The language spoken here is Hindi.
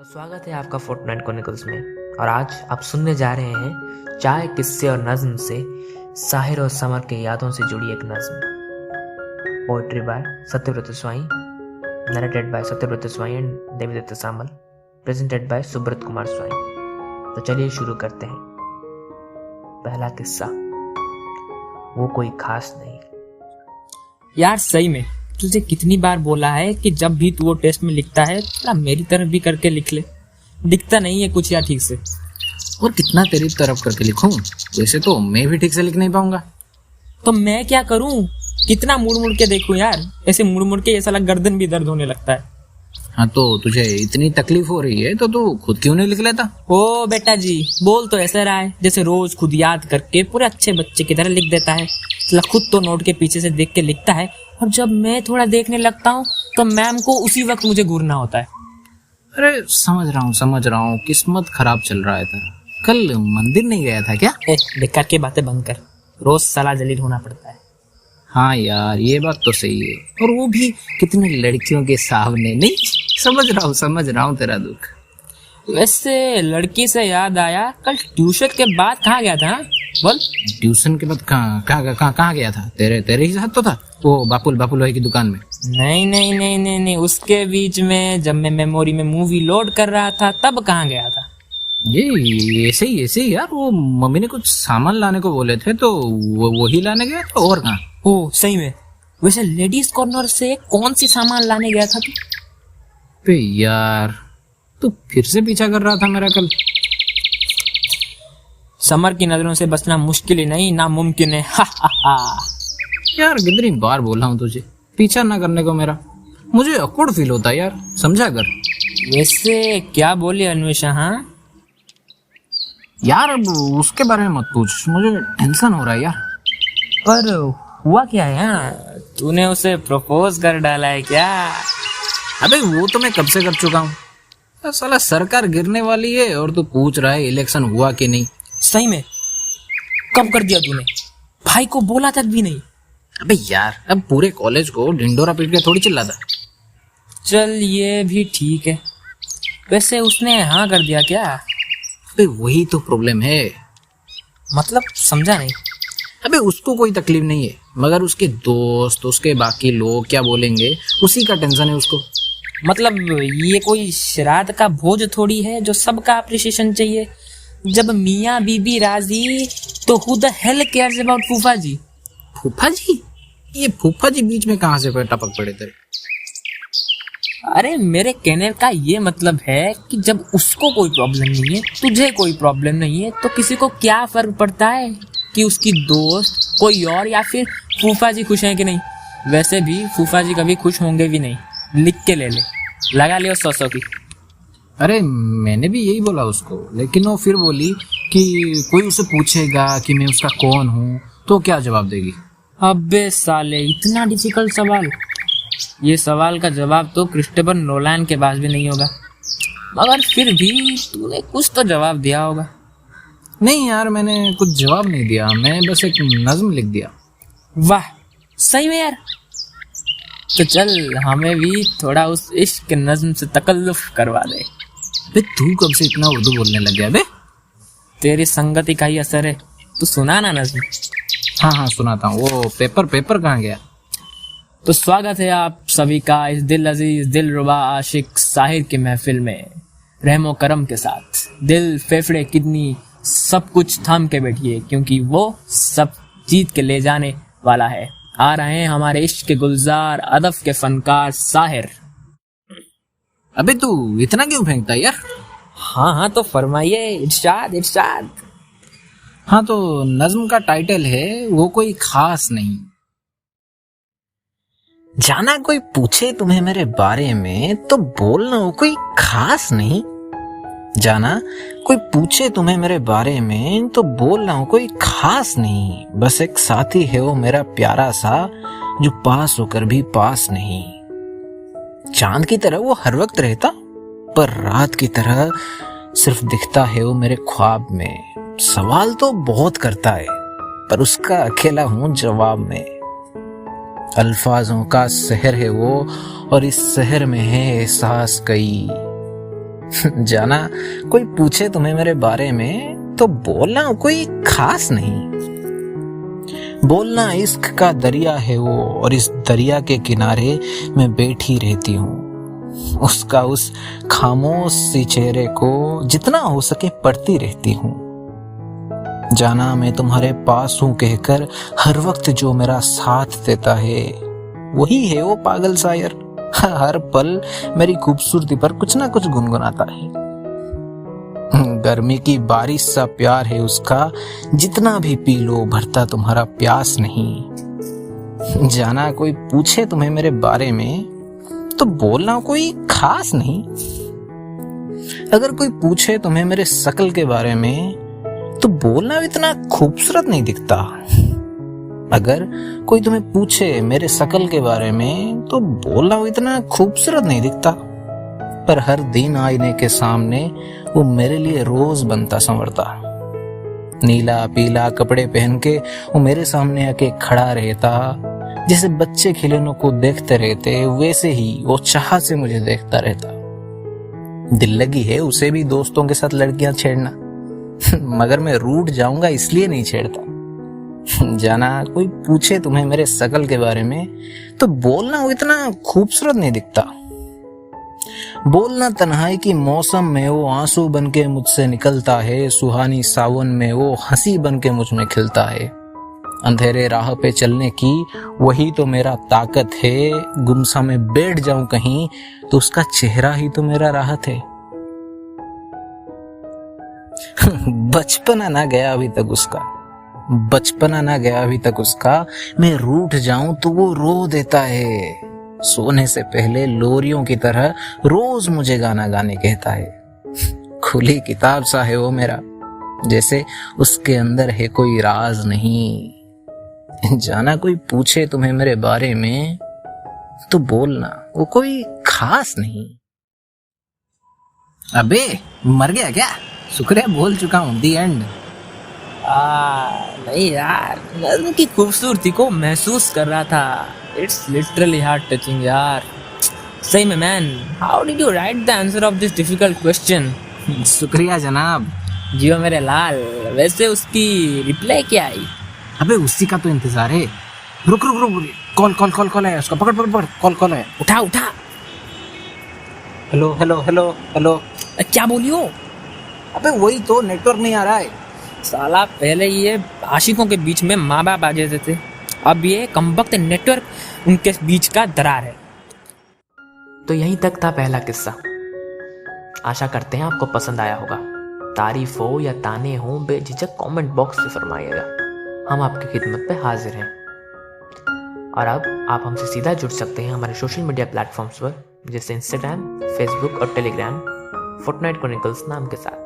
तो स्वागत है आपका फोर्टनाइट क्रॉनिकल्स में। और आज आप सुनने जा रहे हैं चाय किस्से और नज्म से साहिर और समर के यादों से जुड़ी एक नज्म। Poetry by Satyabrata Swain, narrated by Satyabrata Swain and Devidatta Samal, presented by Subrata Kumar Swain. तो चलिए शुरू करते हैं। पहला किस्सा, वो कोई खास नहीं। यार सही में तुझे कितनी बार बोला है कि जब भी तू वो टेस्ट में लिखता है थोड़ा मेरी तरफ भी करके लिख ले। दिखता नहीं है कुछ यार ठीक से। और कितना तेरी तरफ करके लिखूं? वैसे तो मैं भी ठीक से लिख नहीं पाऊंगा। तो मैं क्या करूं? कितना मुड़ मुड़ के देखूं यार। ऐसे मुड़ मुड़ के ये साला गर्दन भी दर्द होने लगता है। हाँ तो तुझे इतनी तकलीफ हो रही है तो तू खुद क्यों नहीं लिख लेता? ओ बेटा जी, बोल तो ऐसा रहा है जैसे रोज खुद याद करके पूरे अच्छे बच्चे की तरह लिख देता है। खुद तो नोट के पीछे से देख के लिखता है और जब मैं थोड़ा देखने लगता हूँ तो मैम को उसी वक्त मुझे घूरना होता है। अरे समझ रहा हूँ, किस्मत खराब चल रहा है तेरा। कल मंदिर नहीं गया था क्या? बेकार की बातें बंद कर, रोज सलाह जलील होना पड़ता है। हाँ यार ये बात तो सही है, और वो भी कितनी लड़कियों के सामने। नहीं समझ रहा हूँ तेरा दुख। वैसे लड़की से याद आया, कल ट्यूशन के बाद कहाँ गया था? बोल। ट्यूशन के बाद कहाँ गया था? तेरे ही साथ तो था, वो बापुल भाई की दुकान में। नहीं, उसके बीच में जब मैं मेमोरी में मूवी लोड कर रहा था तब कहाँ गया था? ये ऐसे ही यार, वो मम्मी ने कुछ सामान लाने को बोले थे तो वही लाने गया था। और कहाँ? ओ सही में। वैसे लेडीज कॉर्नर से कौन सी सामान लाने गया था तू? पे यार तू फिर से पीछा कर रहा था मेरा कल। समर की नजरों से बचना मुश्किल ही नहीं नामुमकिन है। यार कितनी बार बोला हूँ तुझे पीछा ना करने को मेरा। मुझे awkward फील होता है यार, समझा कर। वैसे क्या बोली अन्वेषा? हाँ यार अब उसके बारे में मत पूछ, मुझे टेंशन हो रहा है यार। पर हुआ क्या है? हाँ तूने उसे प्रपोज कर डाला है क्या? अबे वो तो मैं कब से कर चुका हूँ। साला सरकार गिरने वाली है और तू पूछ रहा है इलेक्शन हुआ कि नहीं। सही में कब कर दिया तूने? भाई को बोला तक भी नहीं। अबे यार अब पूरे कॉलेज को ढिंडोरा पीट के थोड़ी चिल्ला था। चल ये भी ठीक है। वैसे उसने हाँ कर दिया क्या? अबे वही तो प्रॉब्लम है। मतलब समझा नहीं। अबे उसको कोई तकलीफ नहीं है, मगर उसके दोस्त, उसके बाकी लोग क्या बोलेंगे उसी का टेंशन है उसको। मतलब ये कोई श्राद्ध का भोज थोड़ी है जो सबका अप्रिसिएशन चाहिए। जब मियाँ बीबी राजी तो who the hell cares about फूफा जी? फूफा जी? ये फूफा जी बीच में कहाँ से टपक पड़े तेरे? अरे मेरे कहने का ये मतलब है कि जब उसको कोई प्रॉब्लम नहीं है, तुझे कोई प्रॉब्लम नहीं है, तो किसी को क्या फर्क पड़ता है कि उसकी दोस्त कोई और या फिर फूफा जी खुश हैं कि नहीं? वैसे भी फूफा जी कभी खुश होंगे भी नहीं। लिख के ले ले, लगा लियो 100 की। अरे मैंने भी यही बोला उसको, लेकिन वो फिर बोली कि कोई उसे पूछेगा कि मैं उसका कौन हूँ तो क्या जवाब देगी। अबे साले इतना डिफिकल्ट सवाल। ये सवाल का जवाब तो क्रिस्टोफर नोलान के पास भी नहीं होगा, मगर फिर भी तूने कुछ तो जवाब दिया होगा। नहीं यार मैंने कुछ जवाब नहीं दिया, मैं बस एक नज्म लिख दिया। वाह सही में यार। तो चल हमें भी थोड़ा उस इश्क के नज्म से तकल्लुफ करवा दे। बे तू कब से इतना उर्दू बोलने लग गया बे? तेरी संगति का ही असर है। तू सुना ना नज्म। हाँ सुनाता हूँ। वो पेपर कहाँ गया? तो स्वागत है आप सभी का इस दिल अजीज दिलरुबा आशिक साहिर की महफिल में, रहमो करम के साथ। दिल, फेफड़े, किडनी सब कुछ थाम के बैठिए, क्योंकि वो सब जीत के ले जाने वाला है। आ रहे हैं हमारे इश्क के गुलजार, अदब के फनकार साहिर। अबे तू इतना क्यों फेंकता है यार? हाँ तो फरमाइए, इरशाद। हाँ तो नज्म का टाइटल है वो कोई खास नहीं। जाना कोई पूछे तुम्हें मेरे बारे में तो बोलना वो कोई खास नहीं। जाना कोई पूछे तुम्हें मेरे बारे में तो बोलना वो कोई खास नहीं। बस एक साथी है वो मेरा प्यारा सा, जो पास होकर भी पास नहीं। चांद की तरह वो हर वक्त रहता, पर रात की तरह सिर्फ दिखता है वो मेरे ख्वाब में। सवाल तो बहुत करता है, पर उसका अकेला हूं जवाब में। अल्फाजों का शहर है वो, और इस शहर में है एहसास कई। जाना कोई पूछे तुम्हें मेरे बारे में तो बोलना कोई खास नहीं। बोलना इश्क का दरिया है वो, और इस दरिया के किनारे मैं बैठी रहती हूँ। उसका उस खामोश सी चेहरे को जितना हो सके पढ़ती रहती हूँ। जाना मैं तुम्हारे पास हूँ कहकर हर वक्त जो मेरा साथ देता है वही है वो पागल शायर। हर पल मेरी खूबसूरती पर कुछ ना कुछ गुनगुनाता है। गर्मी की बारिश सा प्यार है उसका, जितना भी पी लो भरता तुम्हारा प्यास नहीं। जाना कोई पूछे तुम्हें मेरे बारे में तो बोलना कोई खास नहीं। अगर कोई पूछे तुम्हें मेरे शक्ल के बारे में तो बोलना इतना खूबसूरत नहीं दिखता। अगर कोई तुम्हें पूछे मेरे शक्ल के बारे में तो बोलना इतना खूबसूरत नहीं दिखता। पर हर दिन आईने के सामने वो मेरे लिए रोज बनता संवरता। नीला पीला कपड़े पहन के वो मेरे सामने आके खड़ा रहता। जैसे बच्चे खिलौनों को देखते रहते वैसे ही वो चाह से मुझे देखता रहता। दिल लगी है उसे भी दोस्तों के साथ लड़कियां छेड़ना, मगर मैं रूठ जाऊंगा इसलिए नहीं छेड़ता। जाना कोई पूछे तुम्हें मेरे शक्ल के बारे में तो बोलना वो इतना खूबसूरत नहीं दिखता। बोलना तन्हाई की मौसम में वो आंसू बनके मुझसे निकलता है, सुहानी सावन में वो हंसी बनके मुझ में खिलता है। अंधेरे राह पे चलने की वही तो मेरा ताकत है। गुमसा में बैठ जाऊं कहीं तो उसका चेहरा ही तो मेरा राहत है। बचपना ना गया अभी तक उसका, बचपना ना गया अभी तक उसका। मैं रूठ जाऊं तो वो रो देता है। सोने से पहले लोरियों की तरह रोज मुझे गाना गाने कहता है। खुली किताब सा है वो मेरा, जैसे उसके अंदर है कोई राज नहीं। जाना कोई पूछे तुम्हें मेरे बारे में तो बोलना वो कोई खास नहीं। अबे मर गया क्या? शुक्रिया बोल चुका हूँ, दी एंड। नहीं यार, नज़्म की खूबसूरती को महसूस कर रहा था। इट्स लिटरली हार्ट टचिंग यार। सही में man, how did you right the answer of this difficult question? शुक्रिया जनाब। जियो मेरे लाल। वैसे उसकी रिप्लाई क्या आई? अबे उसी का तो इंतजार है। रुक रुक रुक, कॉल कॉल कॉल कॉल है उसका, पकड़ पकड़ पकड़, कॉल कॉल है। उठा उठा। Hello hello hello hello. क्या बोलियो? अबे वही तो, नेटवर्क नहीं आ रहा है। साला पहले ये आशिकों के बीच में माँ बाप आ जाते थे, अब ये कमबख्त नेटवर्क उनके बीच का दरार है। तो यहीं तक था पहला किस्सा। आशा करते हैं आपको पसंद आया होगा। तारीफ हो या ताने हो, बेझिझक कमेंट बॉक्स में फरमाइएगा, हम आपकी खिदमत पे हाजिर हैं। और अब आप हमसे सीधा जुड़ सकते हैं हमारे सोशल मीडिया प्लेटफॉर्म्स पर, जैसे इंस्टाग्राम, फेसबुक और टेलीग्राम, फुटनाइट क्रॉनिकल्स नाम के साथ।